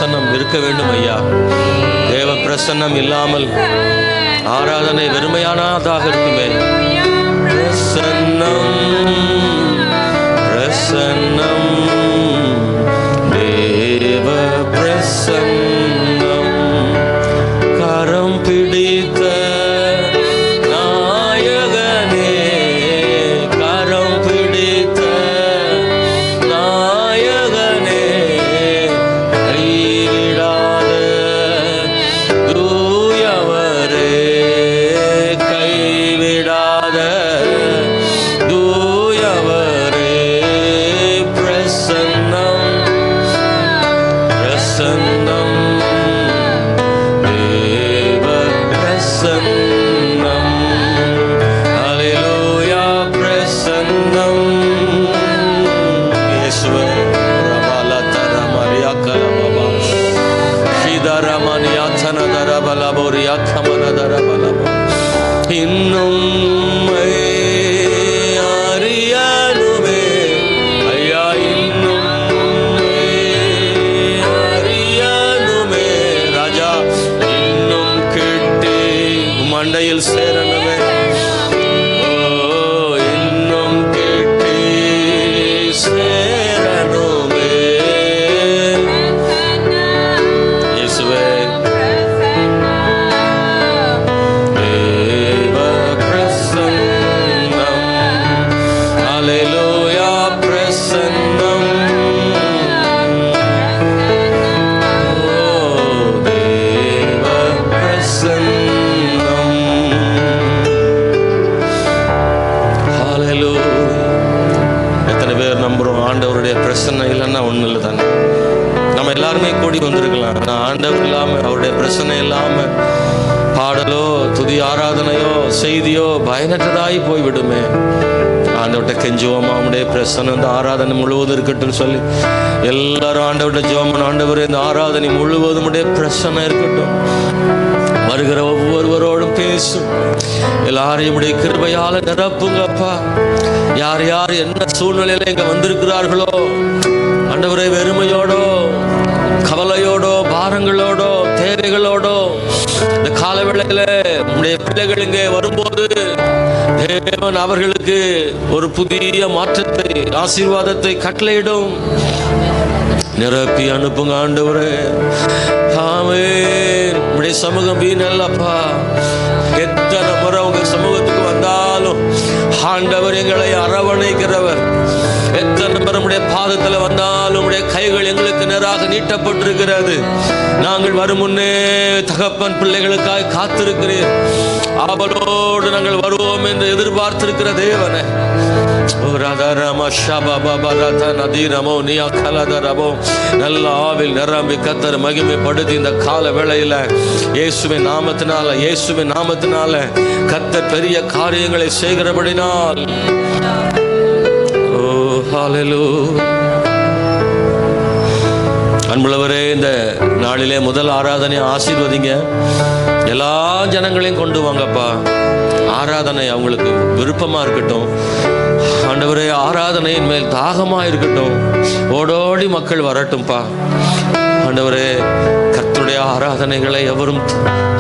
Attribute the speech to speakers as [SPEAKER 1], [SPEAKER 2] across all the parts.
[SPEAKER 1] பிரசன்னம் இருக்க வேண்டும் ஐயா. தேவ பிரசன்னம் இல்லாமல் ஆராதனை வெறுமையானதாக இருக்குமே. பிரசன்னம் பிரசன்னம் தேவ பிரசன்னம் கரம் பிடித்த நாயகனே, கரம் பிடித்த நாயகனே, கைவிடாத தூயவரே, கைவிடாத தூயவரே, பிரசன்னம் பிரசன்னம் தேவ பிரசன்னம். ஹல்லேலூயா பிரசன்னம். இயேசுவே ரபலதர மரியா கலபபா ஷிதரமனியா தனதர பலபோரியா கமனதர பலபோ இன்னும் அறியனுமே ஐயா, இன்னும் அறியனுமே ராஜா, இன்னும் கிட்டி மண்டையில் சேரணுமே. ஓ இன்னும் கிட்டி சேரணுமே. இயேசுவே தேவ பிரசன்னம். ஹல்லேலூயா பிரசன்னம். ஓ தேவ பிரசன்னம். ஹல்லேலூயா. எத்தனை பேர் நம்புறோம் ஆண்டவருடைய பிரசன்னம் இல்லைன்னா ஒன்றும் இல்லை தானே. நம்ம எல்லாருமே கூடி வந்திருக்கலாம். ஆனால் ஆண்டவர் இல்லாமல், அவருடைய பிரசன்னம் இல்லாமல் பாடலோ துதி ஆராதனையோ செய்தியோ பயனற்றதாகி போய்விடுமே. ஆண்டவர்கிட்ட கெஞ்சுவோமா, அவனுடைய பிரசன்னம் இந்த ஆராதனை முழுவதும் இருக்கட்டும் சொல்லி எல்லாரும் ஆண்டவர்கிட்ட ஜெபம். ஆண்டவரே இந்த ஆராதனை முழுவதும் உடைய பிரசன்னம் இருக்கட்டும். வருகிற ஒவ்வொருவரோடும் பேசும். எல்லாரையும் உடைய கிருபையால நிரப்புங்கப்பா. யார் யார் என்ன சூழ்நிலையில இங்க வந்திருக்கிறார்களோ ஆண்டவரே, வெறுமையோடோ கவலையோடோ பாரங்களோடோ தேவைகளோடோ இந்த காலவேளையில உடைய பிள்ளைகள் இங்கே வரும்போது தேவன் அவர்களுக்கு ஒரு புதிய மாற்றத்தை ஆசீர்வாதத்தை கட்டளையிடும். நிரப்பி அனுப்புங்க ஆண்டவரே. ஆமென். உடைய சமூகம் வீணல்லப்பா. எத்தனை முறை உங்க சமூகத்துக்கு வந்தாலும் ஆண்டவர் எங்களை அரவணைக்கிறவர். எத்தனை முறை உடைய பாதத்தில் வந்தாலும் உடைய கைகள் எங்களுக்கு நேராக நீட்டப்பட்டிருக்கிறது. நாங்கள் வரும் முன்னே தகப்பன் பிள்ளைகளுக்காக காத்திருக்கிறீர். ஆவலோடு நாங்கள் வருவோம் என்று எதிர்பார்த்திருக்கிற தேவனே, நல்ல ஆவில் நிரம்பி கத்தர் மகிமைப்படுத்தி இந்த கால வேளையில இயேசுவின் நாமத்தினால கத்தர் பெரிய காரியங்களை செய்கிறபடினால் அன்புள்ளவரே, இந்த நாளிலே முதல் ஆராதனையை ஆசீர்வதிங்க. எல்லா ஜனங்களையும் கொண்டு வாங்கப்பா. ஆராதனை அவங்களுக்கு விருப்பமா இருக்கட்டும் ஆண்டவரே. ஆராதனையின் மேல் தாகமா இருக்கட்டும். ஓடோடி மக்கள் வரட்டும்பா ஆண்டவரே. கர்த்தருடைய ஆராதனைகளை எவரும்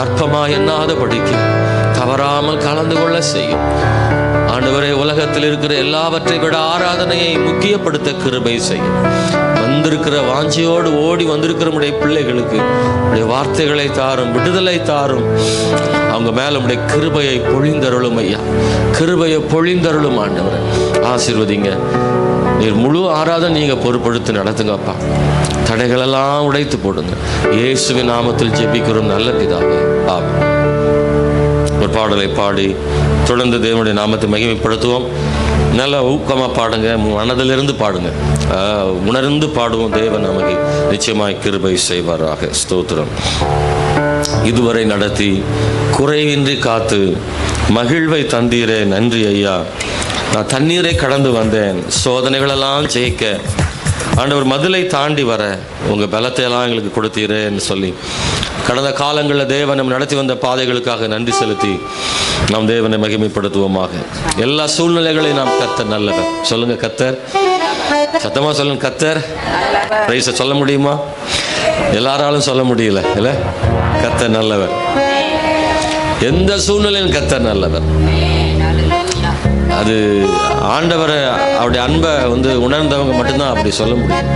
[SPEAKER 1] அற்பமா எண்ணாதபடிக்கு தவறாமல் கலந்து கொள்ள செய்யும் ஆண்டவரே. உலகத்தில் இருக்கிற எல்லாவற்றை விட ஆராதனையை முக்கியப்படுத்த கிருபை செய்யும். வந்திருக்கிற வாஞ்சியோடு ஓடி வந்திருக்கிற உடைய பிள்ளைகளுக்கு உடைய வார்த்தைகளை தாரும், விடுதலை தாரும். அவங்க மேல உடைய கிருபையை பொழிந்தருளும் ஐயா. கிருபையை பொழிந்தருளும் ஆண்டவரை. ஆசீர்வதிங்க. நீர் முழு ஆராதனை நீங்க பொறுப்படுத்தி நடத்துங்கப்பா. தடைகளெல்லாம் உடைத்து போடுங்க. இயேசுவின் நாமத்தில் ஜெபிக்கிறோம் நல்ல பிதாவே, ஆமென். ஒரு பாடலை பாடி தொடர்ந்து தேவனுடைய நாமத்தை மகிமைப்படுத்துவோம். நல்ல ஊக்கமாக பாடுங்க, மனதிலிருந்து பாடுங்க, உணர்ந்து பாடுவோம். தேவன் நமக்கு நிச்சயமாய் கிருபை செய்வாராக. ஸ்தோத்திரம். இதுவரை நடத்தி குறைவின்றி காத்து மகிழ்வை தந்தீரே, நன்றி ஐயா. நான் தண்ணீரை கடந்து வந்தேன், சோதனைகளெல்லாம் ஜெயிக்க ஆண்டவர் மதிலை தாண்டி வர உங்கள் பலத்தை எல்லாம் எங்களுக்கு கொடுத்தீரேன்னு சொல்லி கடந்த காலங்களில் தேவன் நடத்தி வந்த பாதைகளுக்காக நன்றி செலுத்தி நாம் தேவனை மகிமைப்படுத்துவோமாக. எல்லா சூழ்நிலைகளையும் நாம் கர்த்தர் நல்லவர். சொல்லுங்க கர்த்தர். சத்தமா சொல்லுங்க கர்த்தர். பிரைஸை சொல்ல முடியுமா? எல்லாராலும் சொல்ல முடியல இல்ல, கர்த்தர் நல்லவர். எந்த சூழ்நிலையும் கர்த்தர் நல்லவர். அது ஆண்டவரை அவருடைய அன்பை உணர்ந்தவங்க மட்டும்தான் அப்படி சொல்ல முடியும்.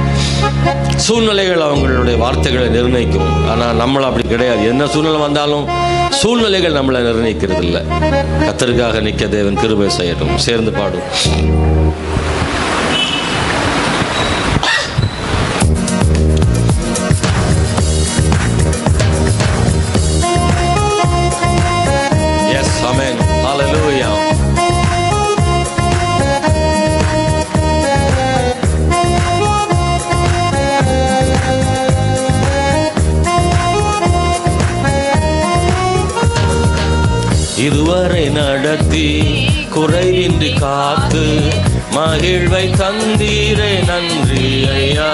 [SPEAKER 1] சூழ்நிலைகள் அவங்களுடைய வார்த்தைகளை நிர்ணயிக்கும். ஆனால் நம்மள அப்படி கிடையாது. என்ன சூழ்நிலை வந்தாலும் சூழ்நிலைகள் நம்மளை நிர்ணயிக்கிறது இல்லை. கர்த்தருக்காக நிற்க தேவன் கிருபை செய்யட்டும். சேர்ந்து பாடும். எஸ், ஆமென், ஹல்லேலூயா. இதுவரை நடத்தி குறைவின்றி காத்து மகிழ்வை தந்தீரே நன்றி ஐயா.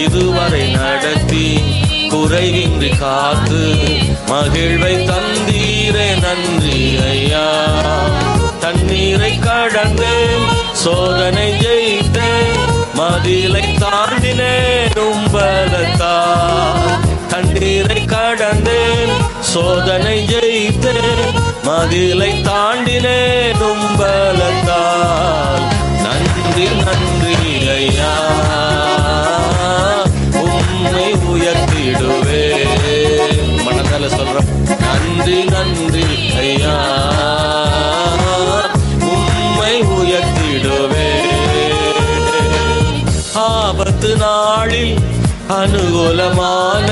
[SPEAKER 1] இதுவரை நடத்தி குறைவின்றி காத்து மகிழ்வை தந்தீரே நன்றி ஐயா. தண்ணீரை கடந்தேன், சோதனை ஜெயித்தேன், மதிலை தாண்டினேன் உம்பலத்தால். தண்ணீரை கடந்தேன், சோதனை ஜெயித்தேன், மதிலை தாண்டினேன் உம்பலத்தால். நன்றி நன்றி ஐயா, உம்மை உயர்த்திடுவே. மனதால சொல்றேன், நன்றி நன்றி ஐயா, உம்மை உயர்த்திடுவே. ஆபத்து நாளில் அனுகூலமான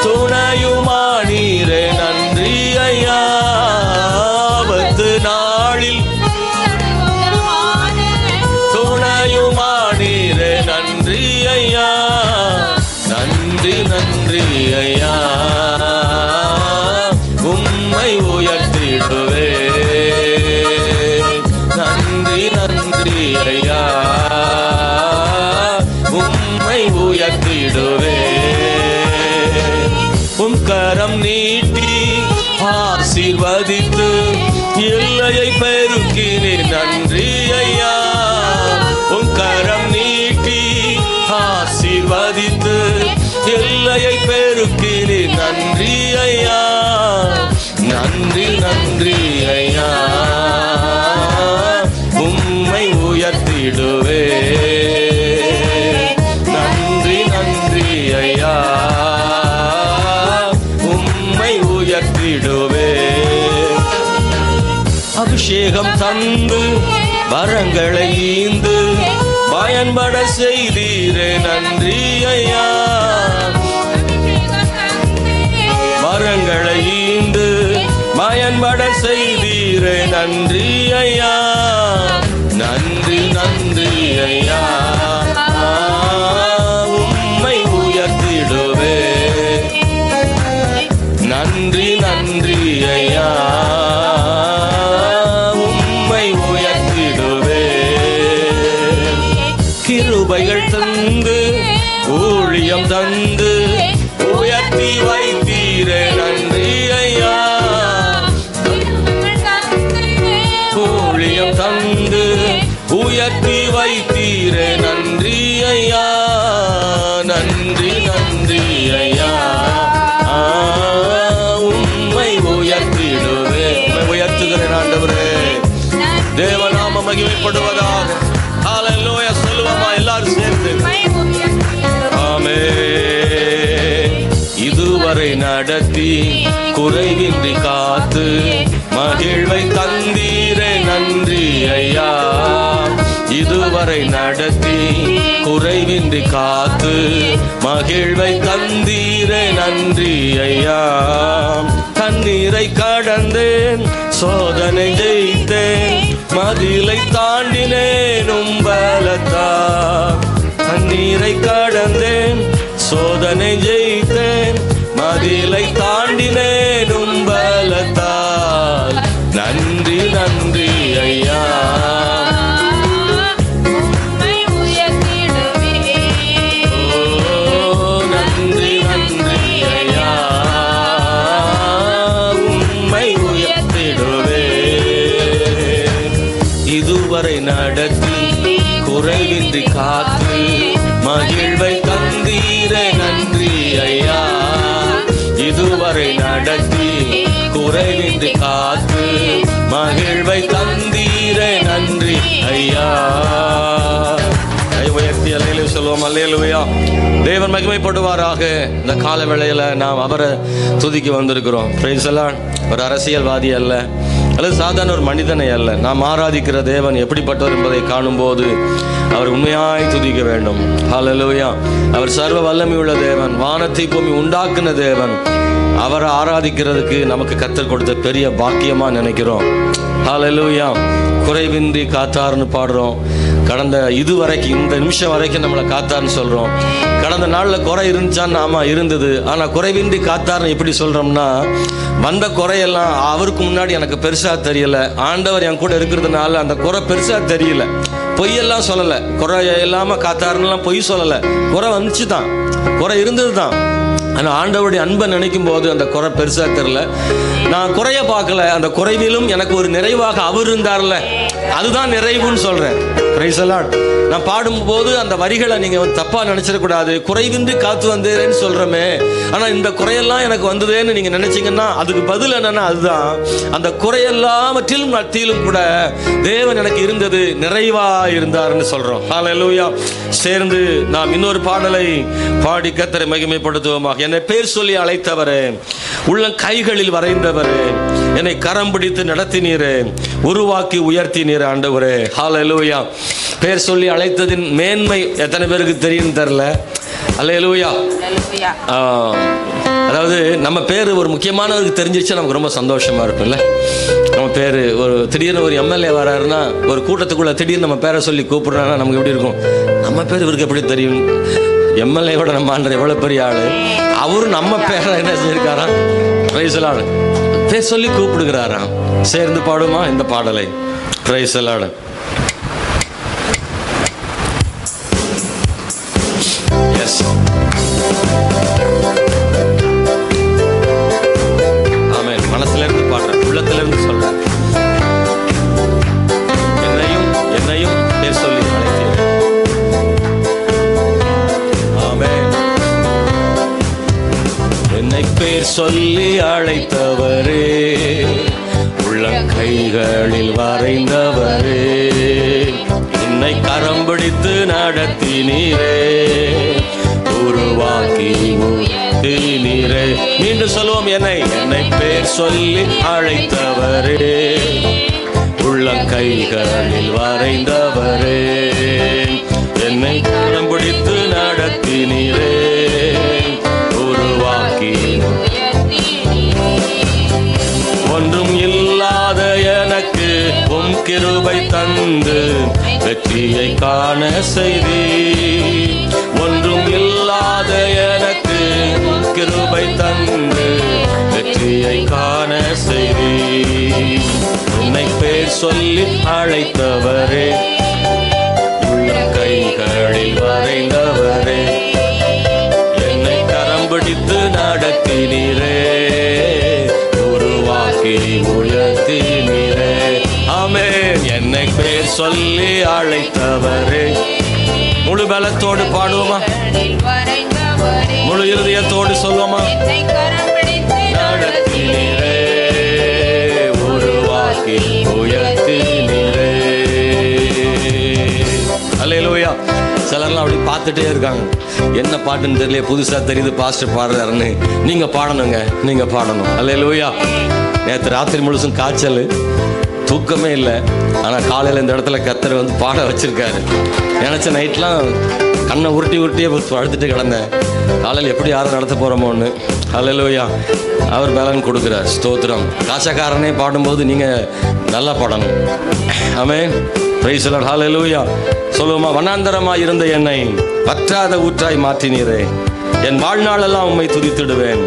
[SPEAKER 1] துணையுமானீரே நன்றி ஐயா. ஆபத்து நாளில் துணையுமானீரே நன்றி ஐயா. நன்றி நன்றி ஐயா, உம்மை உயர்த்திடுவே. நன்றி நன்றி ஐயா, உம்மை உயர்த்திடுவே. உம் கரம் நீட்டி ஆசீர்வதித்து எல்லையை பெருக்கினே நன்றி ஐயா. உம் கரம் நீட்டி ஆசீர்வதித்து எல்லையை பெருக்கினே நன்றி ஐயா. நன்றி நன்றி ஐயா, உம்மை உயர்த்திடுவே. நன்றி நன்றி ஐயா, உம்மை உயர்த்திடுவே. அபிஷேகம் தந்து வரங்களை ஈந்து பயன்பட செய்தீரே நன்றி ஐயா. வரங்களை ஈந்து பயன்பட செய்தீரே நன்றி ஐயா. நன்றி நன்றி ஐயா, உம்மை உயர்த்திடுவே. நன்றி நன்றி ஐயா, உம்மை உயர்த்திடுவே. கிருபைகள் தந்து ஊழியம் தந்து உயர்த்தி வைத்தீரே நன்றி ஐயா. ஊழியம் தந்து உயர்த்தி வைத்தீரே நன்றி ஐயா. நன்றி நன்றி ஐயா, உம்மை உயர்த்திடுவே. உயர்த்துகிறேன் ஆண்டவரே, தேவநாம மகிமைப்படுவதாக. ஹல்லேலூயா சொல்லுவோமா எல்லாரும் சேர்ந்து? ஆமென். இதுவரை நடத்தி குறைவின்றி காத்து மகிழ்வை தந்தீரே நன்றி ஐயா. இதுவரை நடத்தி குறைவின்றி காத்து மகிழ்வை தந்தீரே நன்றி ஐயா. தண்ணீரை கடந்தேன், சோதனை ஜெயித்தேன், மதிலை தாண்டினேன் உம்பலத்தால். தண்ணீரை கடந்தேன், சோதனை ஜெயித்தேன், மதிலை தாண்டினேன் உம்பலத்தால். நன்றி நன்றி ஐயா, நன்றி நன்றி ஐயா, உம்மை உயர்த்திடுவே. இதுவரை நடத்தி குறைவின்றி காத்து மகிழ்வை தந்தீரே நன்றி ஐயா. இதுவரை நடத்தி குறைவின்றி காத்து மகிழ்வை தந்தீரே நன்றி ஐயா. உயர்த்தி அல்லேலூயா சொல்லுவோம். அல்லேலூயா. தேவன் மகிமைப்படுவாராக. இந்த கால வேளையில நாம் அவரை துதிக்க வந்திருக்கிறோம். Price the Lord. ஒரு அரசியல்வாதி அல்ல, அல்லது சாதாரண ஒரு மனிதனை அல்ல. நாம் ஆராதிக்கிற தேவன் எப்படிப்பட்டவர் என்பதை காணும்போது அவர் உண்மையாய் துதிக்க வேண்டும். ஹல்லேலூயா. அவர் சர்வ வல்லமை உள்ள தேவன், வானத்தை பூமி உண்டாக்குன தேவன். அவரை ஆராதிக்கிறதுக்கு நமக்கு கர்த்தர் கொடுத்த பெரிய பாக்கியமா நினைக்கிறோம். ஹல்லேலூயா. குறைவின்றி காத்தார்னு பாடுறோம். கடந்த இதுவரைக்கும் இந்த நிமிஷம் வரைக்கும் நம்மளை காத்தார்னு சொல்றோம். கடந்த நாளில் குறை இருந்துச்சான்னு ஆமா இருந்தது. ஆனால் குறைவின்றி காத்தார்னு எப்படி சொல்றோம்னா, வந்த குறையெல்லாம் அவருக்கு முன்னாடி எனக்கு பெருசா தெரியல. ஆண்டவர் என் கூட இருக்கிறதுனால அந்த குறை பெருசா தெரியல. பொய்யெல்லாம் சொல்லலை. குறை இல்லாம காத்தாருன்னெல்லாம் பொய் சொல்லலை. குறை வந்துச்சு தான், குறை இருந்தது தான். ஆனால் ஆண்டவருடைய அன்பை நினைக்கும் போது அந்த குறை பெருசா தெரியல. நான் குறைய பார்க்கல, அந்த குறைவிலும் எனக்கு ஒரு நிறைவாக அவர் இருந்தார்ல, அதுதான் நிறைவுன்னு சொல்றேன். Price the Lord. நான் பாடும்போது அந்த வரிகளை நீங்க தப்பா நினைச்சிடக்கூடாது. குறைவின்றி காத்து வந்தேன்னு சொல்றமே, ஆனா இந்த குறையெல்லாம் எனக்கு வந்ததேன்னு நீங்க நினைச்சீங்கன்னா அதுக்கு பதில் என்னன்னா, அதுதான் அந்த குறையெல்லாவற்றிலும் மத்தியிலும் கூட தேவன் எனக்கு இருந்தது நிறைவா இருந்தார்னு சொல்றோம். ஹல்லேலூயா. சேர்ந்து நாம் இன்னொரு பாடலை பாடி கர்த்தரை மகிமைப்படுத்துவோமாக. என்னை பேர் சொல்லி அழைத்தவரே, உள்ள கைகளில் வரைந்தவரே, என்னை கரம் பிடித்து நடத்தினீரே, உருவாக்கி உயர்த்தினீரே ஆண்டவரே. ஹல்லேலூயா. பேர் சொல்லி அழைத்ததின் மேன்மை எத்தனை பேருக்கு தெரியும் தெரியல. அல்லேலூயா. அதாவது நம்ம பேர் ஒரு முக்கியமானவருக்கு தெரிஞ்சிருச்சா நமக்கு ரொம்ப சந்தோஷமா இருக்கும்ல. நம்ம பேர் ஒரு திடீர்னு ஒரு எம்எல்ஏ வராருன்னா, ஒரு கூட்டத்துக்குள்ள திடீர்னு நம்ம பேரை சொல்லி கூப்பிடுறாங்கன்னா நமக்கு எப்படி இருக்கும்? நம்ம பேர் இவருக்கு எப்படி தெரியும்? எம்எல்ஏவோட நம்ம ஆண்டவர் எவ்வளவு பெரிய ஆளு, அவரு நம்ம பேரை என்ன செஞ்சிருக்காராம்? Price the Lord. பேர் சொல்லி கூப்பிடுகிறாராம். சேர்ந்து பாடுமா இந்த பாடலை? Price the Lord. எஸ். ஆமென். மனசுல இருந்து பாடுறேன், உள்ளத்துல இருந்து சொல்றேன். என்னையும் என்னையும் பேர் சொல்லி அழைத்தீர். ஆமென். என்னை பேர் சொல்லி அழைத்தவரே, உள்ள கைகளில் வரைந்தவரே, என்னை கரம் பிடித்து நடத்தினீரே, உருவாக்கி நீரே. மீண்டும் சொல்லுவோம். என்னை பேர் சொல்லி அழைத்தவரே, உள்ள கைகளில் வரைந்தவரே, என்னை கரம் பிடித்து நடத்தினீரே, உருவாக்கி. ஒன்றும் இல்லாத எனக்கு உம் கிருபை தந்து வெற்றியை காண செய்தி. ஒன்றும் இல்லாத எனக்கு உம் கிருபை தந்து வெற்றியை காண செய்தி. என்னை பேர் சொல்லி அழைத்தவரே, உள்ள கைகளில் வரைந்தவரே, என்னை கரம் பிடித்து நடத்தினீரே, உருவாக்கி உயர்த்தினீரே. ஆமென். என்னை பேர் சொல்லி அழைத்தவரே. முழு பலத்தோடு பாடுவோமா? முழு இருதயத்தோடு சொல்லுவோமா? நடத்தினீரே, உருவாக்கி உயர்த்தினீரே. அல்லேலூயா. சிலர்லாம் அப்படி பார்த்துட்டே இருக்காங்க, என்ன பாட்டுன்னு தெரியல, புதுசா தெரியுது பாஸ்டர் பாடுறாருன்னு. நீங்க பாடணுங்க, நீங்க பாடணும். அல்லேலூயா. நேற்று ராத்திரி முழுசும் காய்ச்சல், தூக்கமே இல்லை. ஆனால் காலையில் இந்த இடத்துல கர்த்தர் வந்து பாட வச்சிருக்காரு. நினச்ச நைட்லாம் கண்ணை உருட்டியே அழுத்துட்டு கிடந்தேன். காலையில் எப்படி யாரும் நடத்த போகிறோமோன்னு. ஹல்லேலூயா. அவர் பலன் கொடுக்குறார். ஸ்தோத்திரம். காசக்காரனே பாடும்போது நீங்கள் நல்லா பாடணும். Amen. Praise the lord. Hallelujah. சொல்லுவோமா? வனாந்தரமாய் இருந்த என்னை வற்றாத ஊற்றாய் மாற்றினீரே, என் வாழ்நாளெல்லாம் உம்மை துதித்திடுவேன்,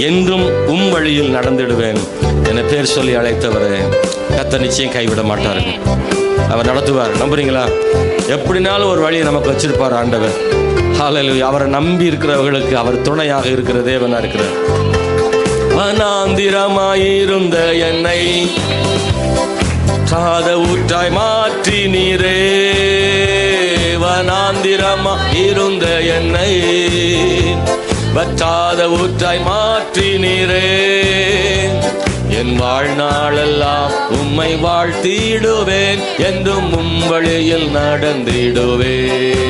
[SPEAKER 1] என்றும் உம் வழியில் நடந்திடுவேன். என்னை பேர் சொல்லி அழைத்தவரே, கர்த்தர் நிச்சயம் கைவிட மாட்டாருங்க. அவர் நடத்துவார். நம்புறீங்களா? எப்படினாலும் ஒரு வழியை நமக்கு வச்சிருப்பார் ஆண்டவர். ஹல்லேலூயா. அவரை நம்பி இருக்கிறவர்களுக்கு அவர் துணையாக இருக்கிற தேவனா இருக்கிறார். வனாந்திரமாயிருந்த என்னை சாத ஊற்றாய் மாற்றி நீரே, வனாந்திரமாயிருந்த என்னை வற்றாத ஊற்றாய் மாற்றினீரே. என் வாழ்நாளெல்லாம் உம்மை வாழ்த்திடுவேன், என்றும் உம் வழியில் நடந்திடுவேன்.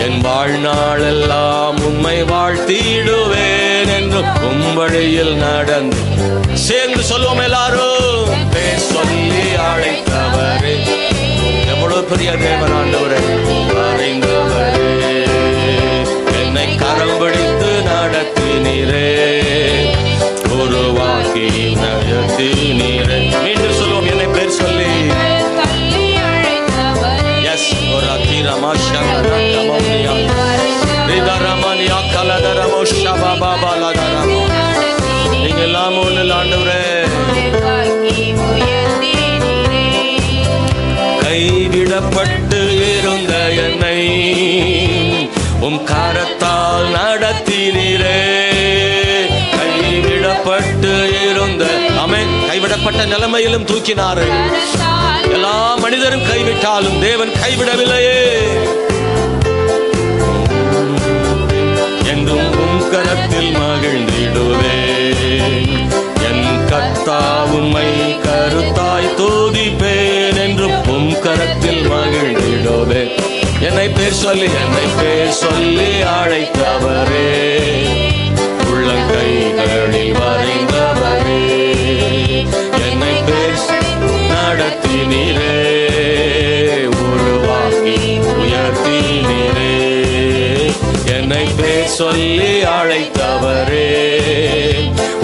[SPEAKER 1] என் வாழ்நாளெல்லாம் உம்மை வாழ்த்திடுவேன், என்றும் உம் வழியில் நடந்து. சேர்ந்து சொல்லுவோம் எல்லாரும். பேர் சொல்லி அழைத்தவரே, எவ்வளவு பெரிய தேவன் ஆண்டவரே, அறிந்தவரே, என்னை கரம் பிடித்து நடத்தினீரே, உருவாக்கி நடத்தினீரே. மீண்டும் சொல்லுவோம், என்னை பேர் சொல்லி. எஸ், ஒரு அத்திரமா சங்கரமோனியா ரிதரமனியா கலதரமோ ஷபாபா லதரமோ. நீங்க எல்லாம் ஒண்ணு ஆண்டவரே. கைவிடப்பட்டு இருந்த என்னை உம் கரத்தால் நடத்தினீரே. கைவிடப்பட்டு இருந்த ஆமென், கைவிடப்பட்ட நிலைமையிலும் தூக்கினாரு. எல்லா மனிதரும் கைவிட்டாலும் தேவன் கைவிடவில்லையே. என்றும் உம் கரத்தில் மகிழ்ந்திடுவேன், என் கர்த்தர் உம்மை கருத்தாய் துதிப்பேன், என்றும் உம் கரத்தில் மகிழ்ந்திடுவேன். என்னை பேர் சொல்லி, என்னை பேர் சொல்லி அழைத்தவரே, உள்ளங்கைகளில் வரைந்தவரே, என்னை பேர் நடத்தினீரே, உருவாக்கி உயர்த்தினீரே. என்னை பேர் சொல்லி அழைத்தவரே,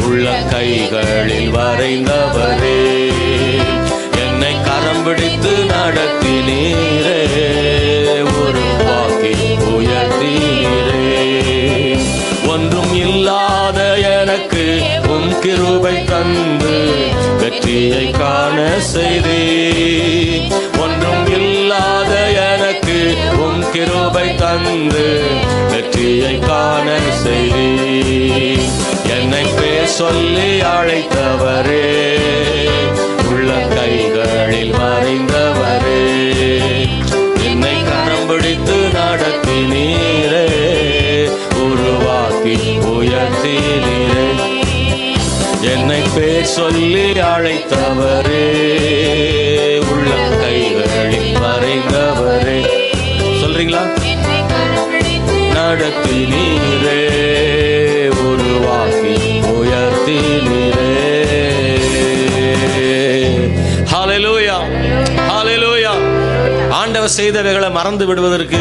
[SPEAKER 1] உள்ளங்கைகளில் வரைந்தவரே, என்னை கரம் பிடித்து நடத்தினீரே, உருவாக்கி உயர்த்தினீரே. ஒன்றும் இல்லாத எனக்கு உம் கிருபை தந்து வெற்றியை காண செய்தே. ஒன்றும் இல்லாத எனக்கு உம் கிருபை தந்து வெற்றியை காண செய்தே. என்னை பேர் சொல்லி அழைத்தவரே, உள்ளங்கைகளில் மறைந்தவரே, என்னை கரம் பிடித்து நடத்தினீரே, உருவாக்கி உயர்த்தினீரே. என்னை பேர் சொல்லி அழைத்தவரே, உள்ளங்கைகளில் மறைந்தவரே. சொல்றீங்களா? நடத்தினீரே, உருவாக்கி உயர்த்தினீரே. ஹல்லேலூயா, ஹல்லேலூயா. ஆண்டவர் செய்தவைகளை மறந்து விடுவதற்கு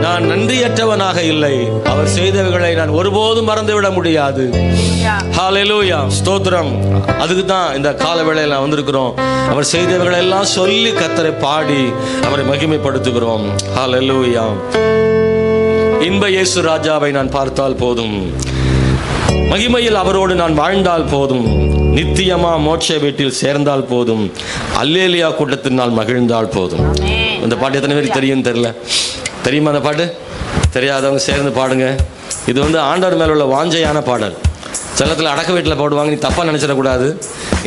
[SPEAKER 1] நான் நன்றியற்றவனாக இல்லை. அவர் செய்தவைகளை நான் ஒருபோதும் மறந்துவிட முடியாது. ஹல்லேலூயா, ஸ்தோத்திரம். அதுக்கு தான் இந்த கால வேளையில் நான் வந்திருக்கிறோம். அவர் செய்தவைகளை எல்லாம் சொல்லி கர்த்தரை பாடி அவரை மகிமைப்படுத்துகிறோம். ஹல்லேலூயா. இன்ப இயேசு ராஜாவை நான் பார்த்தால் போதும், மகிமையில் அவரோடு நான் வாழ்ந்தால் போதும், நித்தியமா மோட்ச வீட்டில் சேர்ந்தால் போதும், அல்லேலியா கூட்டத்தினால் மகிழ்ந்தால் போதும். இந்த பாட்டு எத்தனை பேருக்கு தெரியும் தெரியல? தெரியுமா அந்த பாட்டு? தெரியாதவங்க சேர்ந்து பாடுங்க. இது ஆண்டவர் மேல உள்ள வாஞ்சையான பாடல். சிலத்தில் அடக்க வீட்டில் பாடுவாங்க, நீ தப்பாக நினச்சிடக்கூடாது.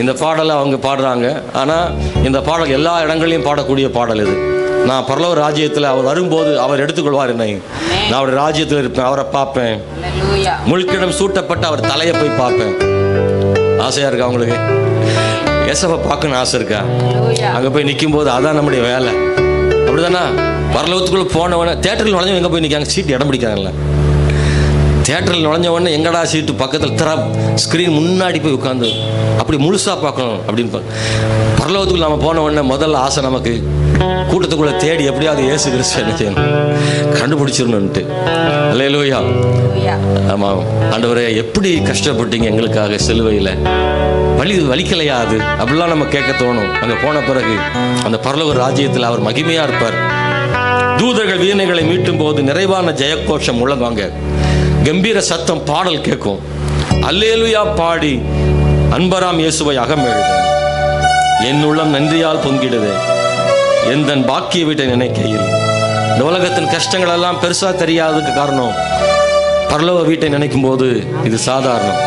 [SPEAKER 1] இந்த பாடலை அவங்க பாடுறாங்க, ஆனால் இந்த பாடல் எல்லா இடங்களையும் பாடக்கூடிய பாடல் இது. நான் பரலோக ராஜ்யத்தில் அவர் வரும்போது அவர் எடுத்துக்கொள்வார் என்னை. நான் அவருடைய ராஜ்யத்தில் இருப்பேன், அவரை பார்ப்பேன். முள்கிடம் சூட்டப்பட்ட அவர் தலையை போய் பார்ப்பேன். ஆசையாக இருக்கா அவங்களுக்கு? ஏசப்பை பார்க்கணும்னு ஆசை இருக்கா? அங்கே போய் நிற்கும் போது அதான் நம்முடைய வேலை. அப்படிதானா? பரலோகத்துக்குள்ளே போனவொடனே தேட்டரில் நுழைஞ்சவங்க எங்கே போய் நிற்காங்க? சீட்டு இடம் பிடிக்காங்கல்ல. தேட்டரில் நுழைஞ்ச உடனே எங்கடா சீட்டு பக்கத்தில் ஸ்க்ரீன் முன்னாடி போய் உட்காந்து அப்படி முழுசாக பார்க்கணும் அப்படின்னு. பரலோகத்துக்குள்ள நம்ம போன உடனே முதல்ல ஆசை நமக்கு கூட்டத்துக்குள்ளே தேடி எப்படியாவது இயேசு கிறிஸ்து என்ன செய்யணும், கண்டுபிடிச்சிடணுன்ட்டு. அல்லேலூயா. ஆமாம் ஆண்டவரே, எப்படி கஷ்டப்பட்டீங்க எங்களுக்காக சிலுவையில், வலிக்கலையா அது? அப்படிலாம் நம்ம கேட்க தோணும். அங்கே போன பிறகு அந்த பரலோக ராஜ்யத்தில் அவர் மகிமையாக இருப்பார். தூதர்கள் வீணைகளை மீட்டும் போது நிறைவான ஜெயகோஷம் முழங்குவாங்க. கம்பீர சத்தம், பாடல் கேட்கும். அல்லேலூயா பாடி அன்பராம் இயேசுவை அகமெழுத என் உள்ளம் நன்றியால் பொங்கிடுது. எந்த பாக்கிய வீட்டை நினைக்கையில் இந்த உலகத்தின் கஷ்டங்கள் எல்லாம் பெருசா தெரியாததுக்கு காரணம் பரலோக வீட்டை நினைக்கும் போது இது சாதாரணம்.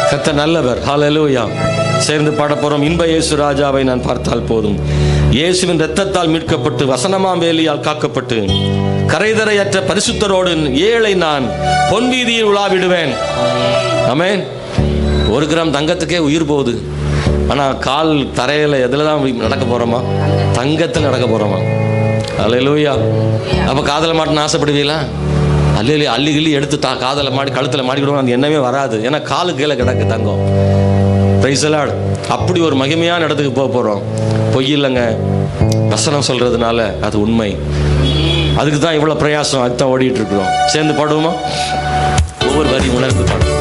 [SPEAKER 1] கர்த்தர் நல்லவர். ஹல்லேலூயா. சேர்ந்து பாட போறோம். இன்ப இயேசு ராஜாவை நான் பார்த்தால் போதும். இயேசுவின் இரத்தத்தால் மீட்கப்பட்டு வசனமாம் வேலியால் காக்கப்பட்டு கரைதரையற்ற பரிசுத்தரோடு ஏழை நான் பொன்வீதியில் உலாவிடுவேன். ஆமென். 1 கிராம் தங்கத்துக்கே உயிர் போகுது. ஆனால் கால் தரையில் எதில் தான் நடக்க போகிறோமா? தங்கத்தில் நடக்க போகிறோமா? அல்லேலூயா. அப்போ காதலை மாட்டேன்னு ஆசைப்படுவீங்களா? அல்லையிலே அள்ளி கிள்ளி எடுத்து காதலை மாடி கழுத்தில் மாட்டிக்கிடுவோம். அந்த எண்ணமே வராது. ஏன்னா காலு கீழே கிடக்கு தங்கம். Price the Lord. அப்படி ஒரு மகிமையான இடத்துக்கு போக போகிறோம். பொய் இல்லைங்க, வசனம் சொல்கிறதுனால அது உண்மை. அதுக்கு தான் இவ்வளோ பிரயாசம், அதுதான் ஓடிட்டு இருக்கிறோம். சேர்ந்து பாடுவோமா? ஒவ்வொரு வரி உணர்ந்து பாடுவோம்.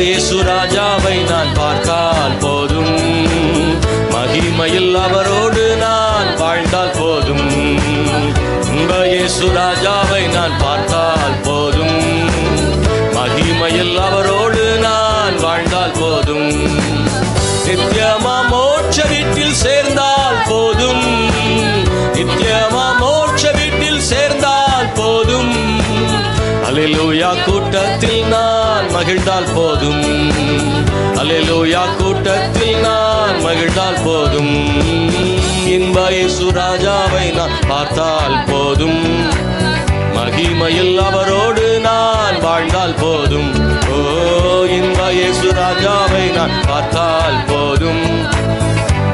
[SPEAKER 1] இயேசு ராஜாவை நான் பார்த்தால் போதும், மகிமையில் அவரோடு நான் வாழ்ந்தால் போதும். இன்ப இயேசு ராஜாவை நான் பார்த்தால் போதும், மகிமையில் அவரோடு நான் வாழ்ந்தால் போதும். நித்தியமா மோட்ச வீட்டில் சேர்ந்தால் போதும், நித்தியமா மோட்ச வீட்டில் சேர்ந்தால் போதும். அல்லேலூயா. கூட்டத்தில் நான் மகிழ்ந்தால் போதும், அல்லேலூயா. கூட்டத்தில் நான் மகிழ்ந்தால் போதும். இன்ப இயேசு ராஜாவை நான் பார்த்தால் போதும், மகிமையில் அவரோடு நான் வாழ்ந்தால் போதும். ஓ, இன்ப இயேசு ராஜாவை நான் பார்த்தால் போதும்,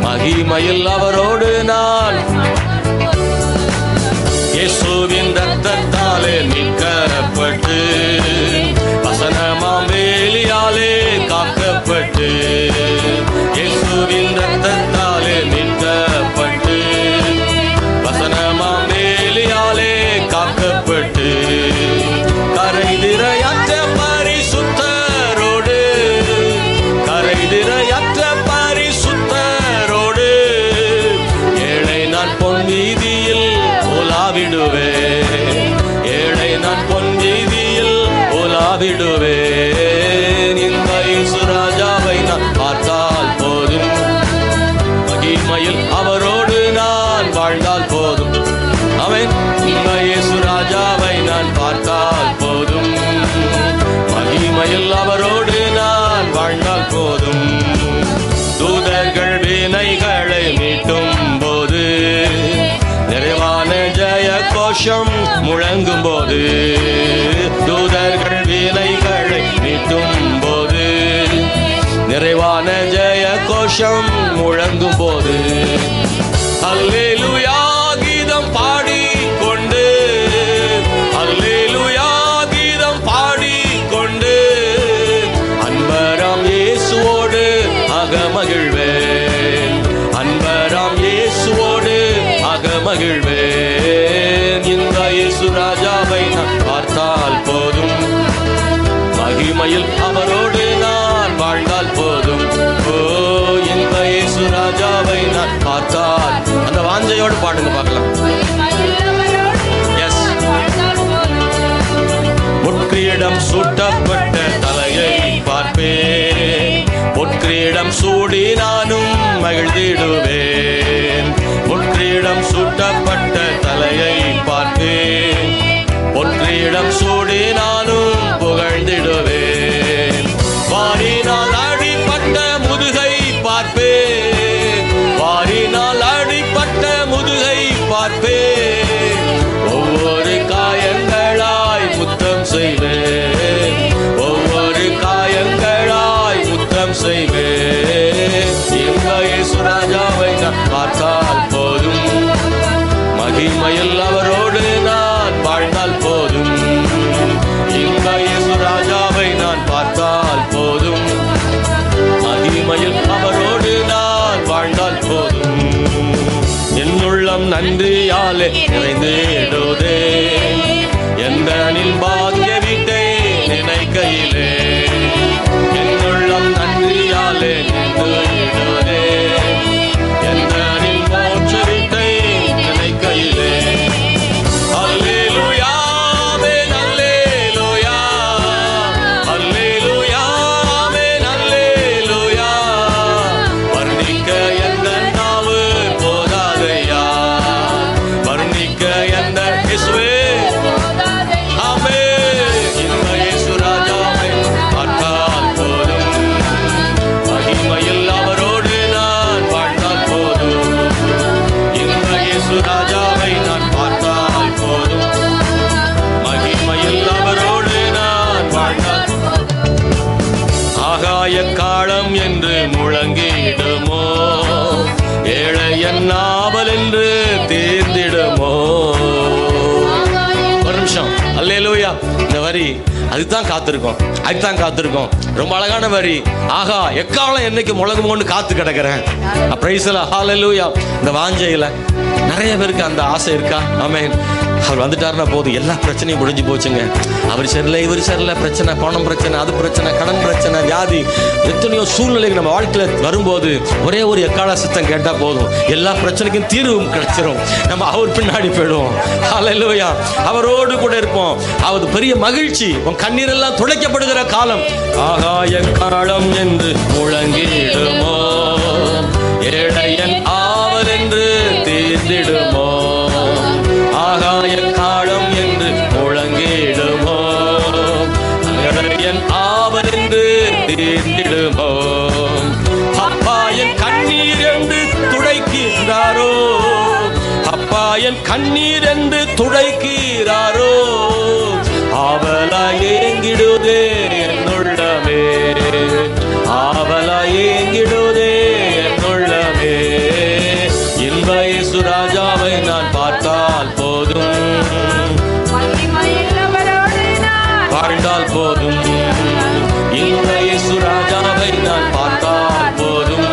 [SPEAKER 1] மகிமையில் அவரோடு நான் இயேசுவின் இரத்தத்தாலே மீட்கப்பட்டு வசனமாம் வேலியாலே காக்கப்பட்டு, இயேசுவின் இரத்தத்தாலே மீட்கப்பட்டு வசனமாம் வேலியாலே காக்கப்பட்டு கரைதிரையற்ற பரிசுத்தரோடு, கரைதிரையற்ற பரிசுத்தரோடு ஏழை நான் பொன்வீதியில் உலாவிடுவேன், ஏழை நான் பொன்வீதியில் உலாவிடுவேன். இன்ப இயேசு ராஜாவை நான் பார்த்தால் போதும், மகிமையில் அவரோடு நான் வாழ்ந்தால் போதும். ஆமென். இன்ப இயேசு ராஜாவை நான் பார்த்தால் போதும், மகிமையில் அவரோடு நான் வாழ்ந்தால் போதும். தூதர்கள் வீணைகளை மீட்டும் போது, நிறைவான ஜெய கோஷம் முழங்கும் போது, தூதர்கள் வீணைகளை மீட்டும் போது, நிறைவான ஜெய கோஷம் முழங்கும் போது, அல்லேலூயா கீதம் பாடிக்கொண்டு, அல்லேலூயா கீதம் பாடிக்கொண்டு அன்பராம் இயேசுவோடு அகமகிழ்வேன், அன்பராம் இயேசுவோடு அகமகிழ்வேன். இந்த இயேசு ராஜாவை நான் பார்த்தால் போதும், மகிமையில் அவரோடு நான் வாழ்ந்தால் போதும். ஓ, இந்த இயேசு ராஜாவை நான் பார்த்தால், அந்த வாஞ்சையோடு பாடுங்க பார்க்கலாம். எஸ். முட்கிரீடம் சூட்டப்பட்ட தலையை பார்ப்பேன், பொற்கிரீடம் சூடி நானும் மகிழ்ந்திடுவேன். பொற்கிரீடம் சூட்டப்பட்ட தலையை பார்ப்பேன், பொற்கிரீடம் சூடி நானும் புகழ்ந்திடுவேன். வாரினால் அடிப்பட்ட முதுகை பார்ப்பேன், வாரினால் அடிப்பட்ட முதுகை பார்ப்பேன். ஒவ்வொரு காயங்களாய் முத்தம் செய்வேன், ஒவ்வொரு காயங்களாய் முத்தம் செய்வேன். இந்த இயேசு ராஜாவை நான் பார்த்தால் போதும், மகிமையில் அவரோடு நான் வாழ்ந்தால் போதும். இந்த இயேசு ராஜாவை நான் பார்த்தால் போதும், மகிமையில் அவரோடு நான் வாழ்ந்தால் போதும். என்னுள்ளம் நன்றியாலே நிறைந்திடுதே, எந்த பாக்கிய வீட்டை நினைக்கையிலே, என்னுள்ளம் நன்றியாலே நிறைந்திடுதே, எந்த மோட்ச வீட்டை நினைக்கையிலே. அல்லேலூயா எக்காலம் என்று முழங்கிடுமோ, ஏழை என் ஆவல் என்று தீர்ந்திடுமோ. ஒரு நிமிஷம், அல்லேலூயா. இந்த வரி அதுதான் காத்திருக்கோம், அதுதான் காத்திருக்கோம். ரொம்ப அழகான வரி. ஆகா, எக்காலம் என்னைக்கு முழங்குமோன்னு காத்து கிடக்கிறேன். பிரைஸ்ல ஹல்லேலூயா. இந்த வாஞ்சையில நிறைய பேருக்கு அந்த ஆசை இருக்கா? ஆமென். அவர் வந்துட்டாருன்னா போதும், எல்லா பிரச்சனையும் முடிஞ்சு போச்சுங்க. அவர் சரியில்லை, இவர் சரியில்லை, பிரச்சனை, பணம் பிரச்சனை, அது பிரச்சனை, கடன் பிரச்சனை, வியாதி, எத்தனையோ சூழ்நிலைகள் நம்ம வாழ்க்கையில் வரும்போது ஒரே ஒரு எக்கால சத்தம் கேட்டா போதும், எல்லா பிரச்சனைக்கும் தீர்வும் கிடைச்சிரும். நம்ம அவர் பின்னாடி போயிடுவோம். ஹல்லேலூயா. அவரோடு கூட இருப்போம். அது பெரிய மகிழ்ச்சி. உன் கண்ணீரெல்லாம் துடைக்கப்படுகிற காலம். ஆகாய காலம் என்று முழங்கிடுமோ, ஏழையன் ஆவல் என்று தீர்ந்திடுமோ. ஆகாய காலம் என்று முழங்கிடுமோ, ஏழையன் ஆவல் என்று தீர்ந்திடுமோ. அப்பா என் கண்ணீர் என்று துடைக்கிறாரோ, அப்பா என் கண்ணீர் என்று துடைக்கிறாரோ. ஆவலா ஏங்கிடுதே என்னுள்ளமே, ஆவலா ஏங்கிடுதே என்னுள்ளமே. இன்ப இயேசு ராஜாவை நான் பார்த்தால் போதும், வாழ்ந்தால் போதும். இன்ப இயேசு ராஜாவை நான் பார்த்தால் போதும்,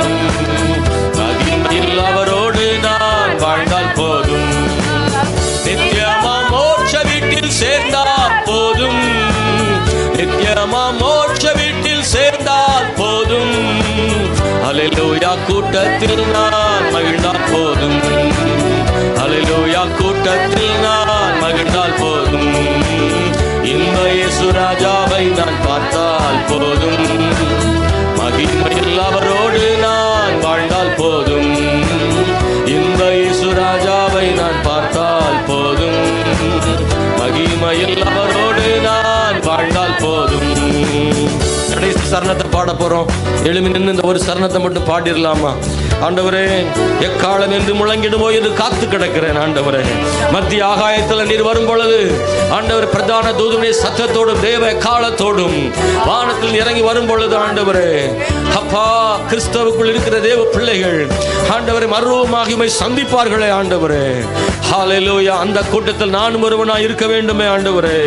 [SPEAKER 1] மகிமையில் அவரோடு நான் வாழ்ந்தால் போதும். நித்தியமா மோட்ச வீட்டில் சேர்ந்தால் போதும், நித்தியமா மோட்ச வீட்டில் சேர்ந்தால் போதும். அல்லேலூயா. கூட்டத்தில் நான் மகிழ்ந்தால் போதும், அல்லேலூயா. கூட்டத்தில் நான் மகிழ்ந்தால் போதும். இன்ப இயேசு ராஜாவை நான் பார்த்தால் போதும், மகிமையில் அவரோடு நான் வாழ்ந்தால் போதும். இன்ப இயேசு ராஜாவை நான் பார்த்தால் போதும், மகிமையில் அவரோடு நான் வாழ்ந்தால் போதும். கடைசி சரணத்தை பாட போறோம். எழுமி நின்று இந்த ஒரு சரணத்தை மட்டும் பாடிடலாமா? ஆண்டவரே, எக்காலம் என்று முழங்கிடுமோ என்று காத்து கிடக்கிறேன். ஆண்டவரே, மத்திய ஆகாயத்தில் நீர் வரும் பொழுது ஆண்டவர் பிரதான தூதனுடைய சத்தத்தோடும் தேவ எக்காலத்தோடும் வானத்தில் இறங்கி வரும் பொழுது ஆண்டவரே, அப்பா, கிறிஸ்தவுக்குள் இருக்கிற தேவ பிள்ளைகள் ஆண்டவரை மறுரூபமாகிமை சந்திப்பார்களே ஆண்டவரே. ஹல்லேலூயா. அந்த கூட்டத்தில் நானும் ஒருவனாய் இருக்க வேண்டுமே ஆண்டவரே.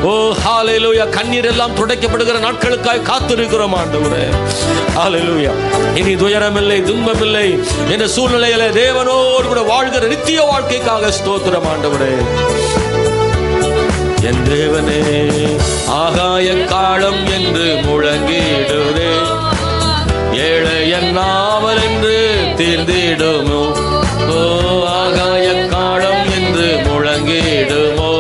[SPEAKER 1] ஓ ஹல்லேலூயா. கண்ணீர் எல்லாம் துடைக்கப்படுகிற நாட்களுக்காய் காத்திருக்கிறோம் ஆண்டவரே. ஹல்லேலூயா. இனி துயரமில்லை, துன்பமில்லை என்ற சூழ்நிலையில தேவனோடு கூட வாழ்கிற நித்திய வாழ்க்கைக்காக ஸ்தோத்திரம் ஆண்டவரே. என் தேவனே, ஆகாய காலம் என்று முழங்கிடுதே, ஏழை என் ஆவல் என்று தீர்ந்திடுமோ. ஓ, ஆகாய காலம் என்று முழங்கிடுமோ,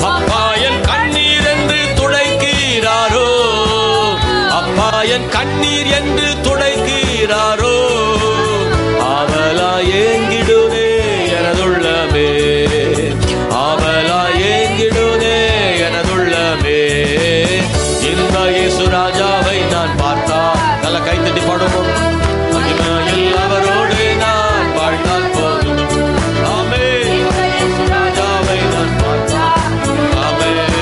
[SPEAKER 1] அப்பா என் கண்ணீர் என்று துடைக்கிறாரோ, அப்பா என் கண்ணீர் என்று துடைக்கிறாரோ. ஆவலா ஏங்கிடுதே எனதுள்ளமே, ஆவலா ஏங்கிடுதே எனதுள்ளமே. இன்ப இயேசு ராஜாவை நான் பார்த்தா, நல்ல கைத்தட்டி பாடுவோம். மகிமையில் அவரோடு நான் வாழ்ந்தால் போதும். ஆமென். இயேசு ராஜாவை நான் பார்த்தா, ஆமென்.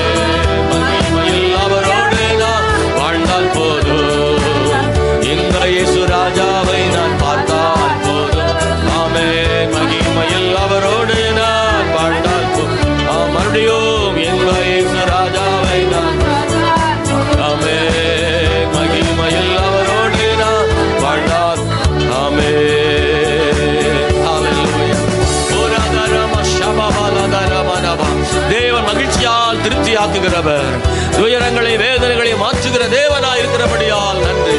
[SPEAKER 1] மகிமையில் அவரோடு நான் வாழ்ந்தால் போதும். இன்ப இயேசு ராஜாவை நான் பார்த்தால் போதும். ஆமென். மகிமையில் அவரோடு நான் வாழ்ந்தால் போதும். மறுபடியும் இன்ப இயேசு ராஜாவை நான், ஆமென். மகிமையில் அவரோடு நான் வாழ்ந்தால், ஆமென். ஹல்லேலூயா. தேவன் மகிழ்ச்சியால் திருப்தியாக்குகிறவர், துயரங்களை வேதனைகளை மாற்றுகிற தேவனாய் இருக்கிறபடியால் நன்றி.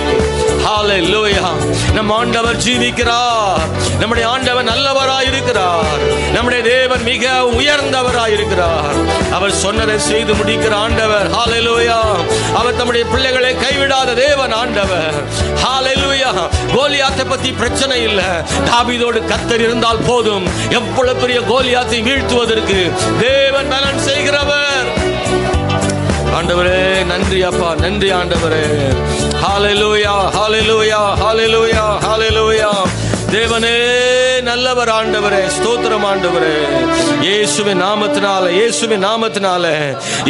[SPEAKER 1] ஹல்லேலூயா. நம் ஆண்டவர் ஜீவிக்கிறார். நம்முடைய ஆண்டவர் நல்லவராய் இருக்கிறார். நம்முடைய தேவன் மிக உயர்ந்தவராய் இருக்கிறார். அவர் சொன்னதை செய்து முடிக்கிற ஆண்டவர். ஹல்லேலூயா. அவர் தம்முடைய பிள்ளைகளை கைவிடாத தேவன் ஆண்டவர். ஹல்லேலூயா. கோலியாத்தை பத்தி பிரச்சனை இல்லை. தாவீதோடு கர்த்தர் இருந்தால் போதும். எவ்வளவு பெரிய கோலியாத்தை வீழ்த்துவதற்கு தேவன் பலன் செய்கிறவர். ஆண்டவரே நன்றி அப்பா, நன்றி ஆண்டவரே. ஹல்லேலூயா, ஹல்லேலூயா, ஹல்லேலூயா, ஹல்லேலூயா. தேவனே நல்லவர் ஆண்டவரே. ஸ்தோத்திரம் ஆண்டவரே. இயேசுவின் நாமத்தினாலே, இயேசுவின் நாமத்தினாலே,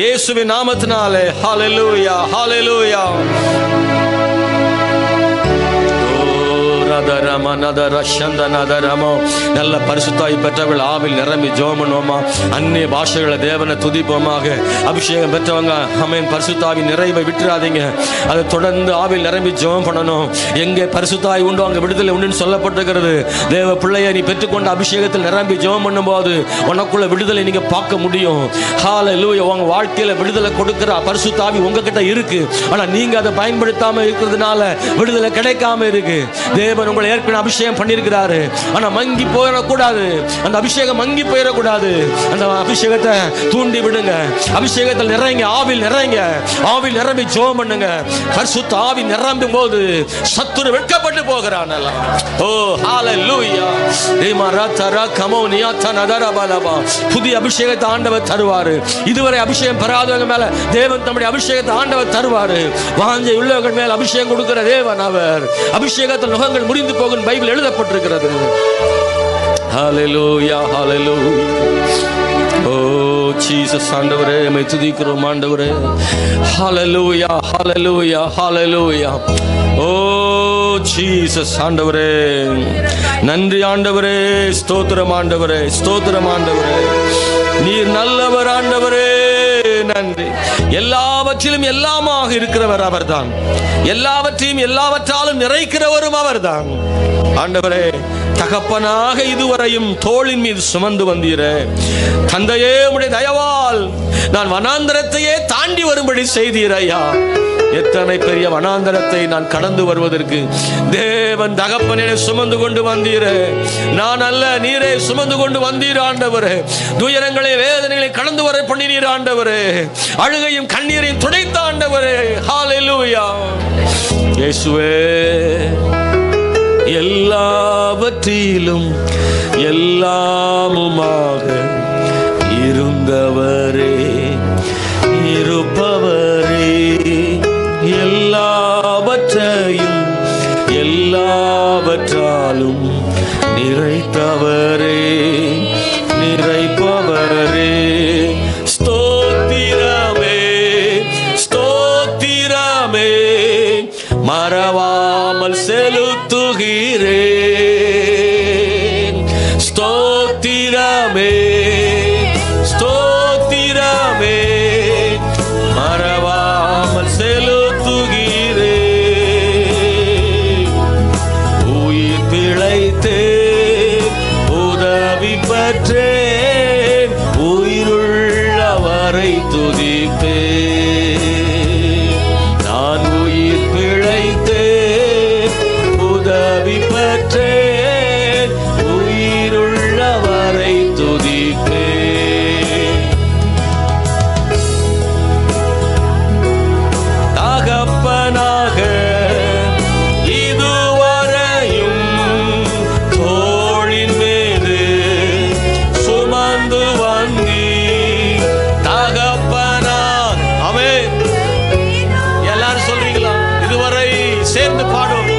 [SPEAKER 1] இயேசுவின் நாமத்தினாலே. ஹல்லேலூயா, ஹல்லேலூயா. நல்ல பரிசுத்தாய் பெற்றவர்கள் ஆவில் நிரம்பி ஜெபம் பண்ணுவோமா? அந்நிய பாஷைகளை தேவனை துதிப்போமாக. அபிஷேகம் பெற்றவங்க ஆமென். பரிசுத்தாவின் நிறைவை விட்டுறாதீங்க. அதை தொடர்ந்து ஆவில் நிரம்பி ஜெபம் பண்ணணும். எங்கே பரிசுத்தாய் உண்டோ அங்கே விடுதலை உண்டுன்னு சொல்லப்பட்டிருக்கிறது. தேவ பிள்ளையை நீ பெற்றுக்கொண்ட அபிஷேகத்தில் நிரம்பி ஜெபம் பண்ணும்போது உனக்குள்ள விடுதலை நீங்க பார்க்க முடியும். ஹல்லேலூயா. உங்க வாழ்க்கையில விடுதலை கொடுக்கிற பரிசுத்தாவி உங்ககிட்ட இருக்கு. ஆனா நீங்க அதை பயன்படுத்தாம இருக்கிறதுனால விடுதலை கிடைக்காம இருக்கு. தேவன் உங்களை ஏற்கனவே அபிஷேகம் பண்ணியிருக்கிறாரு. ஆனா மங்கி போயிடக்கூடாது. அந்த அபிஷேகம் மங்கி போயிடக்கூடாது. அந்த அபிஷேகத்தை தூண்டி விடுங்க. அபிஷேகத்தில் நிறைங்க, ஆவில் நிறைங்க, ஆவில் நிரம்பி ஜெபம் பண்ணுங்க. பரிசுத்த ஆவி நிரம்பும் போது சத்துரு வெட்கப்பட்டு போகிறான். ஓ ஹல்லேலூயா. புதிய அபிஷேகத்தை ஆண்டவர் தருவாரு. இதுவரை அபிஷேகம் பெறாதவங்க மேல தேவன் தம்முடைய அபிஷேகத்தை ஆண்டவர் தருவாரு. வாஞ்சை உள்ளவர்கள் மேல் அபிஷேகம் கொடுக்கிற தேவன் அவர். அபிஷேகத்தில் நுகங்கள் முடிந்து போகும் பைபிள் எழுதப்பட்டிருக்கிறது. ஹல்லேலூயா, ஹல்லேலூயா. ஓ ஜீசஸ் ஆண்டவரே, உம்மை துதிக்கிறோம் ஆண்டவரே. ஹல்லேலூயா, ஹல்லேலூயா, ஹல்லேலூயா. ஓ ஜீசஸ் ஆண்டவரே, நன்றி ஆண்டவரே. ஸ்தோத்திரம் ஆண்டவரே, ஸ்தோத்திரம் ஆண்டவரே. நீர் நல்லவர் ஆண்டவரே. நன்றி. எல்லாவற்றிலும் எல்லாமாக இருக்கிறவர் அவர்தான். எல்லாவற்றையும் எல்லாவற்றாலும் நிறைக்கிறவரும் அவர்தான். ஆண்டவரே, தகப்பனாக இதுவரையும் தோளின் மீது சுமந்து வந்தீரே. தந்தையே, உம்முடைய தயவால் நான் வனாந்தரத்தையே தாண்டி வரும்படி செய்தீர் ஐயா. எத்தனை பெரிய வனாந்தரத்தை நான் கடந்து வருவதற்கு தேவன் தகப்பனே சுமந்து கொண்டு வந்தீரே. நான் அல்ல, நீரே சுமந்து கொண்டு வந்தீர் ஆண்டவரே. துயரங்களை, வேதனைகளை கடந்து வர பண்ணினீர் ஆண்டவரே. அழுகையும் கண்ணீரையும் துடைத்த ஆண்டவரே. ஹல்லேலூயா. இயேசுவே, எல்லாவற்றிலும் எல்லாமுமாக இருந்தவரே, இருப்பவரே, எல்லாவற்றையும் எல்லாவற்றாலும் நிறைத்தவரே, நிறைப்பவரே. ஸ்தோத்திரமே, ஸ்தோத்திரமே, மறவாமல் செலுத்துகிறேன். ஸ்தோத்திரமே, ஸ்தோத்திரமே, மறவாமல் செலுத்துகிறேன். உயிர் பிழைத்தேன், உதவி பெற்றேன், உயிருள்ளவரை துதிப்பேன். நான் உயிர் பிழைத்தேன், உதவி பெற்றேன், உயிருள்ளவரை துதிப்பேன். தகப்பனாக இதுவரையும் தோளின் மீது சுமந்து வந்தீர். தகப்பனாக, ஆமென். எல்லாரும் சொல்றீங்களா? இதுவரை சேர்ந்து பாடுவோம்.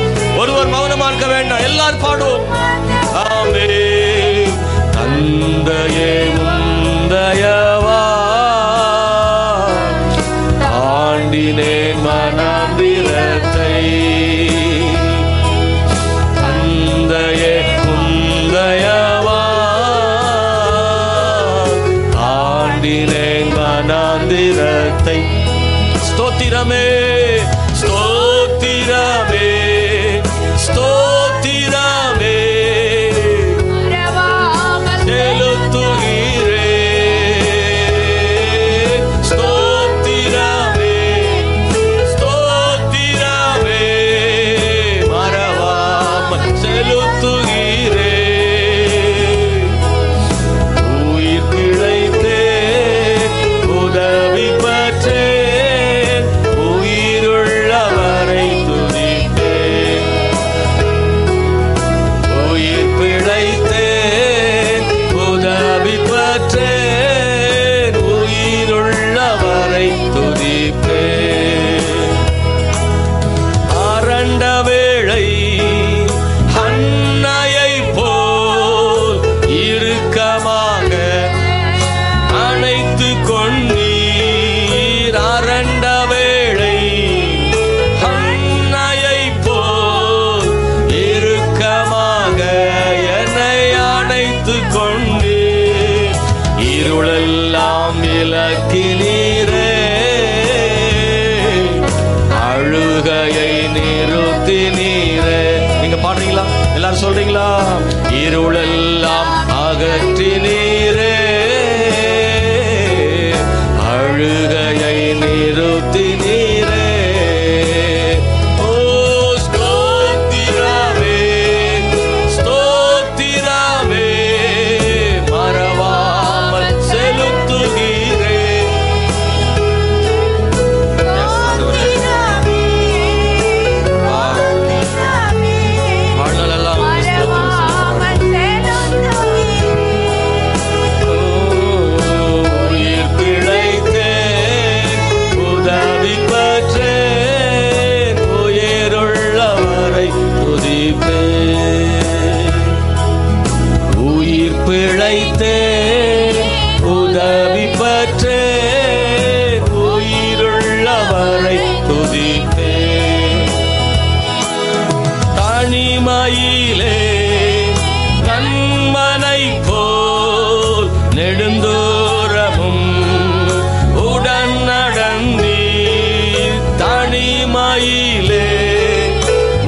[SPEAKER 1] ஒருவர் மௌனமா இருக்க வேண்டாம், எல்லாரும் பாடுவோம். ஆமென். தந்தையே, உந்தயவா ஆண்டினேன் மனாந்திரத்தை. தந்தையே, உந்தயவா ஆண்டினேன் மனாந்திரத்தை. ஸ்தோத்திரமே, ஸ்தோத்திரமே, ஸ்தோத்திரமே, செலுத்துகிறேன். ஸ்தோத்திரமே, ஸ்தோத்திரமே, மறவாமல் செலுத்துகிறேன். உயிர் பிழைத்தேன், உதவி பெற்றேன், உயிருள்ள எல்லாரும் சொல்றீங்களா? இருளெல்லாம் அகற்றினீரே, அழுகையை நிறுத்தினீரே. ஓ ஸ்தோத்திரமே, ஸ்தோத்திரமே, மறவாமல் செலுத்துகிறே. உயிர் பிழைத்தேன், உதவி பெற்றேன், உயிருள்ளவரை துதிப்பேன். தனிமையிலே கண்மனை போல் நெடுந்தூரமும் உடன் நடந்தீர். தனிமையிலே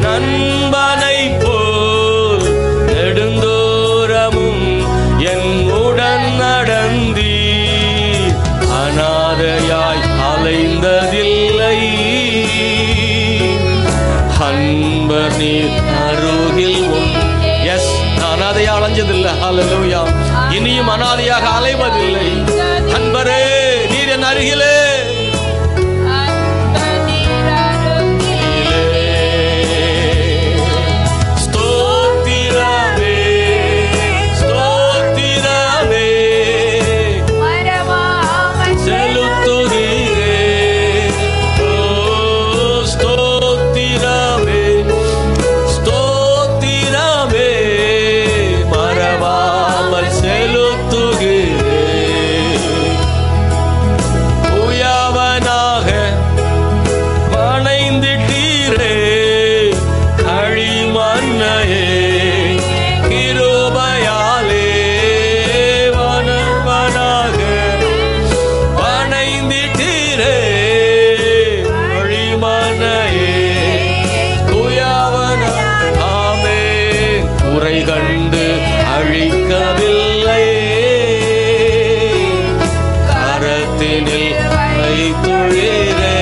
[SPEAKER 1] நண்பனை போல் நெடுந்தூரமும் என் உடன் நடந்தீர். அநாதையாய் அலைந்ததில்லை, அன்பர் நீர் அருகில் எஸ் அநாதையா அலைஞ்சதில்லை. ஹல்லேலூயா. இனியும் அநாதையாக அலைவதில்லை. அன்பரே நீர் என் அருகிலே. கண்டு அழிக்கவில்லை, கரத்தினில் வைத்துள்ளீரே.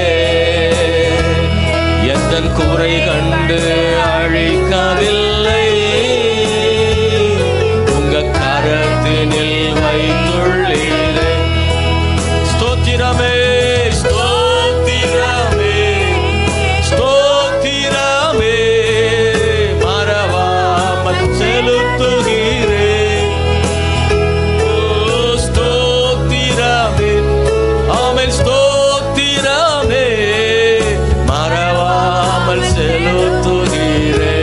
[SPEAKER 1] எந்தன் குறை கண்டு அழிக்கவில்லை, உங்க கரத்தினில் வைத்துள்ளீரே. ஸ்தோத்திரமே, ஸ்தோத்திரமே, ஸ்தோத்திரமே, மறவாமல் செலுத்துகிறே. ஸ்தோத்திரமே, ஆமென், ஸ்தோத்திரமே, மறவாமல் செலுத்துகிறே.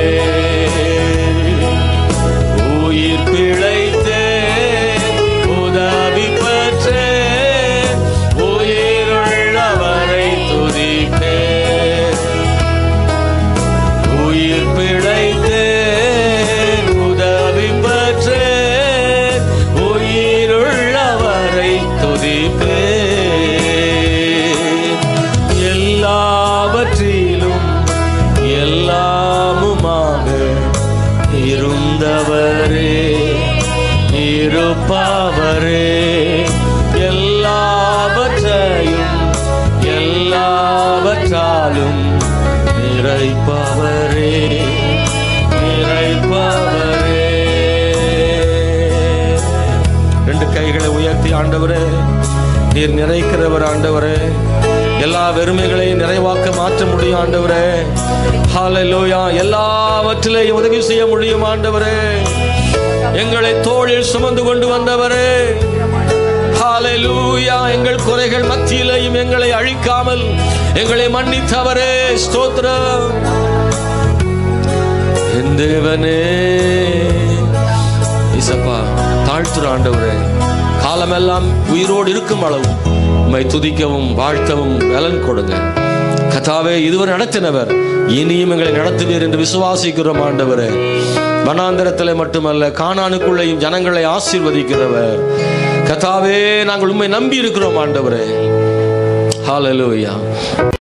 [SPEAKER 1] உயிர் பிழைத்தேன், உதவி பெற்றேன், உயிருள்ளவரை துதிப்பேன். உயிர் பிழைத்தேன், உதவி பெற்றேன், உயிருள்ளவரை துதிப்பேன். எல்லாவற்றிலும் எல்லாமுமாக இருந்தவரே, இருப்பவரே, எல்லாவற்றையும் எல்லாவற்றாலும் நிறைப்பவரே, நிறைப்பவரே. ரெண்டு கைகளை உயர்த்தி, ஆண்டவரே நீர் நிறைக்கிறவர். ஆண்டவரே எல்லா வெறுமைகளையும் நிறைவாக்க மாற்ற முடியும். ஆண்டவரே ஹல்லேலூயா. எல்லாவற்றிலேயும் உதவி செய்ய முடியும். ஆண்டவரே எங்களை தோளில் சுமந்து கொண்டு வந்தவரே, ஹல்லேலூயா. எங்கள் குறைகள் மத்தியிலேயும் எங்களை அழிக்காமல் எங்களை மன்னித்தவரே, ஸ்தோத்திரம். என் தேவனே இசப்பா, தாழ்த்துற ஆண்டவரே, காலமெல்லாம் உயிரோடு இருக்கும் அளவு உம்மை துதிக்கவும் வாழ்த்தவும் பலன் கொடுங்க. கர்த்தாவே, இதுவரை நடத்தினவர் இனியும் எங்களை நடத்துவீர் என்று விசுவாசிக்கிறோம். ஆண்டவரே வனாந்தரத்தில் மட்டுமல்ல, கானானுக்குள்ளேயும் ஜனங்களை ஆசீர்வதிக்கிறவர். கர்த்தாவே, நாங்கள் உம்மை நம்பி இருக்கிறோம். ஆண்டவரே ஹல்லேலூயா.